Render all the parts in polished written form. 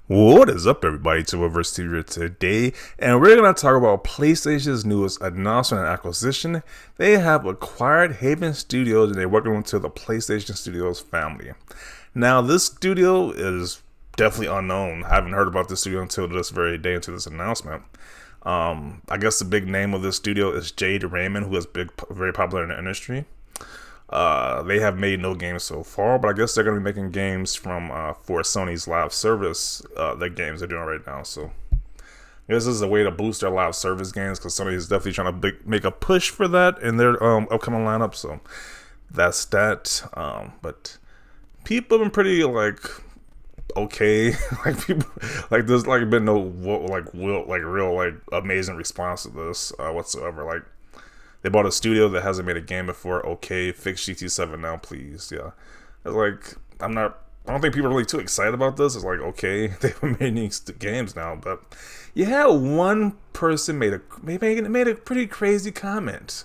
What is up, everybody? To Reverse here today, and we're gonna talk about PlayStation's newest announcement and acquisition. They have acquired Haven Studios, and they're working into the PlayStation Studios family. Now, this studio is definitely unknown. I haven't heard about this studio until this very day, until this announcement. I guess the big name of this studio is Jade Raymond, who is very popular in the industry. They have made no games so far, but I guess they're going to be making games from for Sony's live service, the games they're doing right now. So I guess this is a way to boost their live service games, because Sony is definitely trying to make a push for that in their upcoming lineup. So that's that. But people have been pretty okay. Like people like there's been no real amazing response to this whatsoever. Like, they bought a studio that hasn't made a game before. Okay, fix GT7 now, please. Yeah, it's like I don't think people are really too excited about this. It's like, okay, they've made any games now, but you had one person made a pretty crazy comment,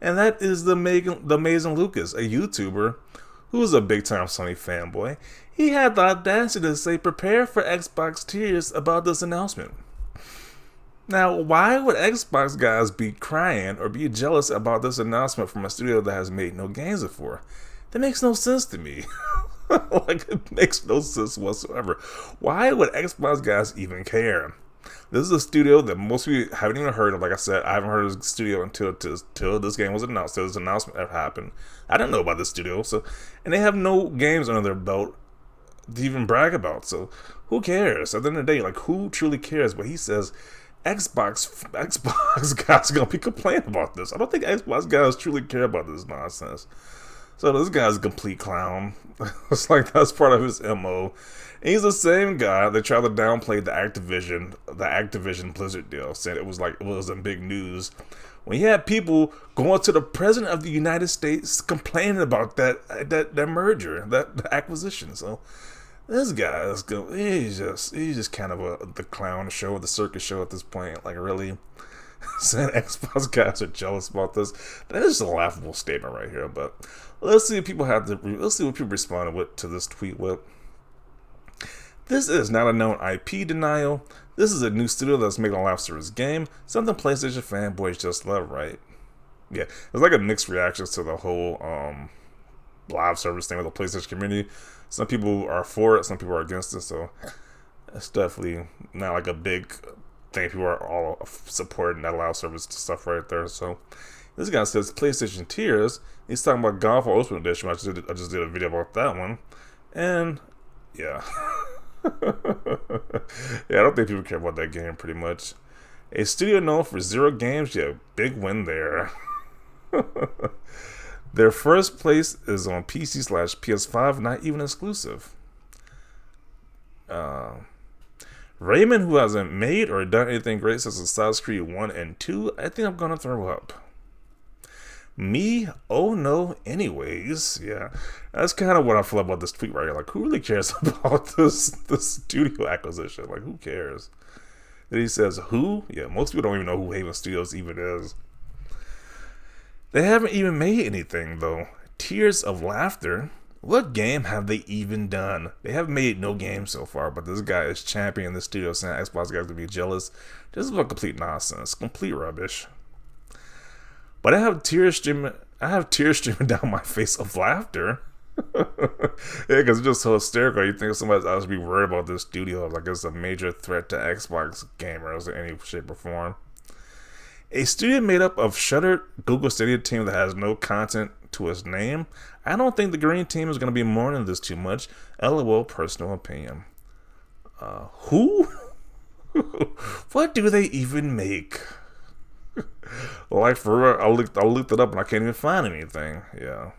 and that is the amazing Lucas, a YouTuber who is a big time Sony fanboy. He had the audacity to say, "Prepare for Xbox tears" about this announcement. Now, why would Xbox guys be crying or be jealous about this announcement from a studio that has made no games before? That makes no sense to me. It makes no sense whatsoever. Why would Xbox guys even care? This is a studio that most people haven't even heard of. Like I said, I haven't heard of this studio until this game was announced. Till this announcement ever happened. I didn't know about this studio. And they have no games under their belt to even brag about. So who cares? At the end of the day, who truly cares? But he says Xbox guys are gonna be complaining about this. I don't think Xbox guys truly care about this nonsense. So this guy's a complete clown. It's like that's part of his MO. And he's the same guy that tried to downplay the Activision Blizzard deal, saying it was in big news. When you had people going to the president of the United States complaining about that merger, that acquisition. So this guy is good. He's just kind of the clown show, the circus show at this point. Like, really, saying Xbox guys are jealous about this. That is just a laughable statement right here. But let's see what people responded with to this tweet with. This is not a known IP denial. This is a new studio that's making a live service game. Something PlayStation fanboys just love, right? Yeah, there's like a mixed reactions to the whole live service thing with the PlayStation community. Some people are for it, some people are against it, so it's definitely not like a big thing. People are all supporting that live service stuff right there. So this guy says PlayStation Tears. He's talking about Golf Ultimate Edition. I just did a video about that one, and yeah, yeah, I don't think people care about that game pretty much. A studio known for 0 games, yeah, big win there. Their first place is on PC/PS5, not even exclusive. Raymond, who hasn't made or done anything great since Assassin's Creed 1 and 2, I think I'm gonna throw up. Me? Oh no, anyways. Yeah, that's kind of what I feel about this tweet right here. Like, who really cares about this studio acquisition? Like, who cares? Then he says, who? Yeah, most people don't even know who Haven Studios even is. They haven't even made anything, though. Tears of Laughter. What game have they even done? They have made no game so far, but this guy is championing the studio, saying Xbox guys to be jealous. This is complete nonsense. Complete rubbish. But I have tears streaming down my face of laughter. Yeah, because it's just so hysterical. You think somebody else would be worried about this studio like it's a major threat to Xbox gamers in any shape or form. A studio made up of shuttered Google Stadia team that has no content to its name. I don't think the green team is going to be mourning this too much. LOL, personal opinion. Who? What do they even make? Like, for real, I looked it up and I can't even find anything. Yeah.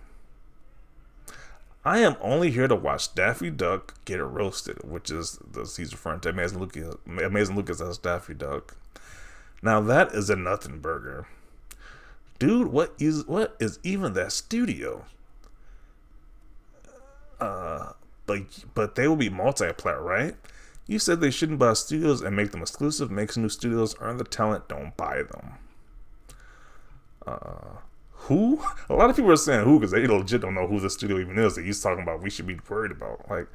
I am only here to watch Daffy Duck get roasted, which is he's referring to Amazing Lucas as Daffy Duck. Now that is a nothing burger. Dude, what is even that studio? But they will be multiplayer, right? You said they shouldn't buy studios and make them exclusive. Makes new studios earn the talent, don't buy them. Who? A lot of people are saying who because they legit don't know who the studio even is that he's talking about we should be worried about. Like,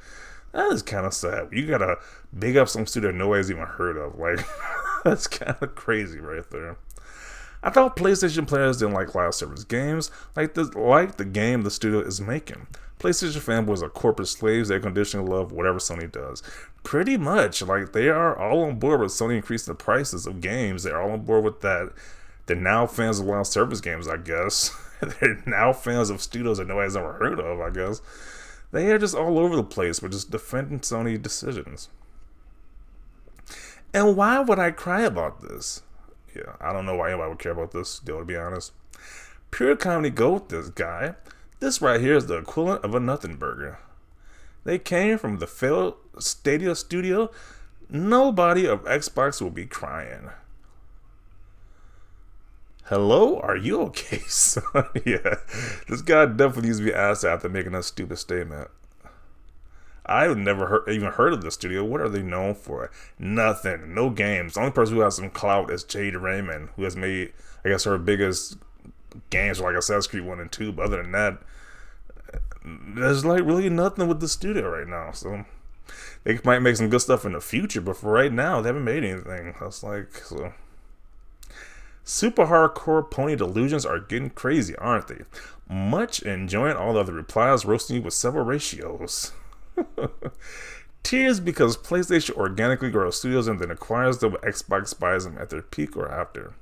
That is kind of sad. You gotta big up some studio nobody's even heard of. Like, that's kind of crazy right there. I thought PlayStation players didn't like live service games like the game the studio is making. PlayStation fanboys are corporate slaves. They conditionally love whatever Sony does. Pretty much, like they are all on board with Sony increasing the prices of games. They're all on board with that. They're now fans of live service games, I guess. They're now fans of studios that nobody's ever heard of, I guess. They are just all over the place with just defending Sony decisions. And why would I cry about this? Yeah, I don't know why anybody would care about this, to be honest. Pure comedy go with this guy. This right here is the equivalent of a nothing burger. They came from the failed Stadia studio. Nobody of Xbox will be crying. Hello? Are you okay, son? Yeah, this guy definitely needs to be asked after making that stupid statement. I've never even heard of the studio. What are they known for? Nothing. No games. The only person who has some clout is Jade Raymond, who has made, I guess, her biggest games like Assassin's Creed 1 and 2. But other than that, there's like really nothing with the studio right now. So they might make some good stuff in the future, but for right now, they haven't made anything. That's like, so. Super hardcore pony delusions are getting crazy, aren't they? Much enjoying all the other replies, roasting you with several ratios. Tears because PlayStation organically grows studios and then acquires them when Xbox buys them at their peak or after.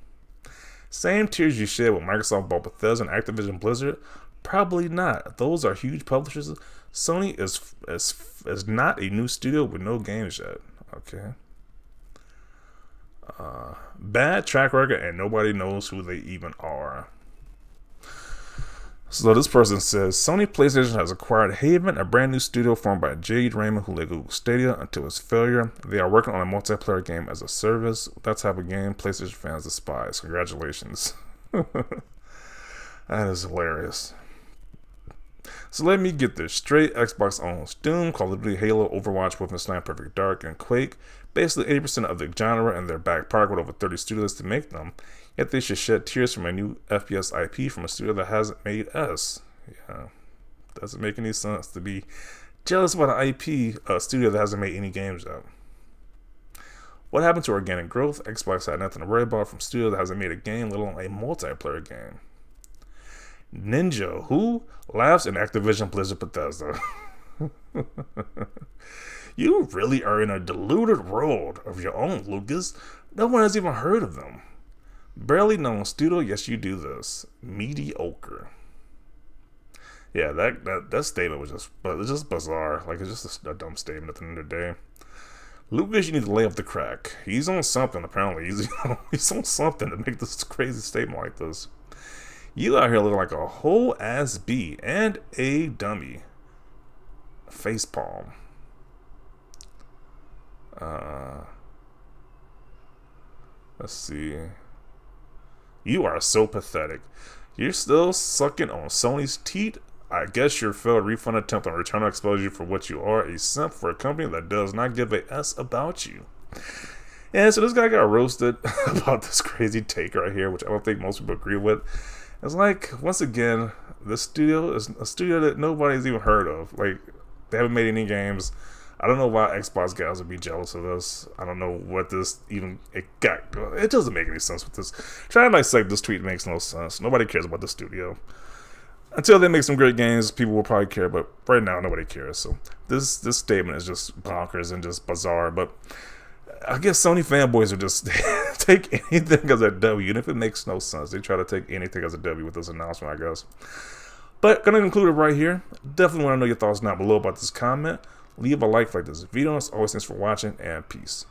Same tears you shed when Microsoft bought Bethesda and Activision Blizzard? Probably not. Those are huge publishers. Sony is not a new studio with no games yet. Okay. Bad track record and nobody knows who they even are. So this person says, Sony PlayStation has acquired Haven, a brand new studio formed by Jade Raymond, who led Google Stadia until its failure. They are working on a multiplayer game as a service. That type of game PlayStation fans despise. Congratulations. That is hilarious. So let me get this straight. Xbox owns Doom, Call of Duty, Halo, Overwatch, Wolfenstein, Perfect Dark, and Quake. Basically 80% of the genre in their back pocket with over 30 studios to make them. Yet they should shed tears from a new FPS IP from a studio that hasn't made us. Yeah, doesn't make any sense to be jealous about an IP studio that hasn't made any games yet. What happened to organic growth? Xbox had nothing to worry about from a studio that hasn't made a game, let alone a multiplayer game. Ninja, who laughs in Activision Blizzard Bethesda. You really are in a deluded world of your own, Lucas. No one has even heard of them. Barely known studio, yes you do this. Mediocre. Yeah, that statement was just bizarre. Like, it's just a dumb statement at the end of the day. Lucas, you need to lay up the crack. He's on something, apparently. He's on something to make this crazy statement like this. You out here looking like a whole ass bee and a dummy. Facepalm. Let's see. You are so pathetic. You're still sucking on Sony's teat. I guess your failed refund attempt on return will expose you for what you are, a simp for a company that does not give a S about you. And so this guy got roasted about this crazy take right here, which I don't think most people agree with. It's like, once again, this studio is a studio that nobody's even heard of. Like, they haven't made any games. I don't know why Xbox guys would be jealous of this. I don't know what this even... It doesn't make any sense with this. Trying to dissect this tweet makes no sense. Nobody cares about the studio. Until they make some great games, people will probably care. But right now, nobody cares. So this statement is just bonkers and just bizarre. But I guess Sony fanboys are just take anything as a W. And if it makes no sense, they try to take anything as a W with this announcement, I guess. But gonna conclude it right here. Definitely want to know your thoughts down below about this comment. Leave a like this video. As always, thanks for watching, and peace.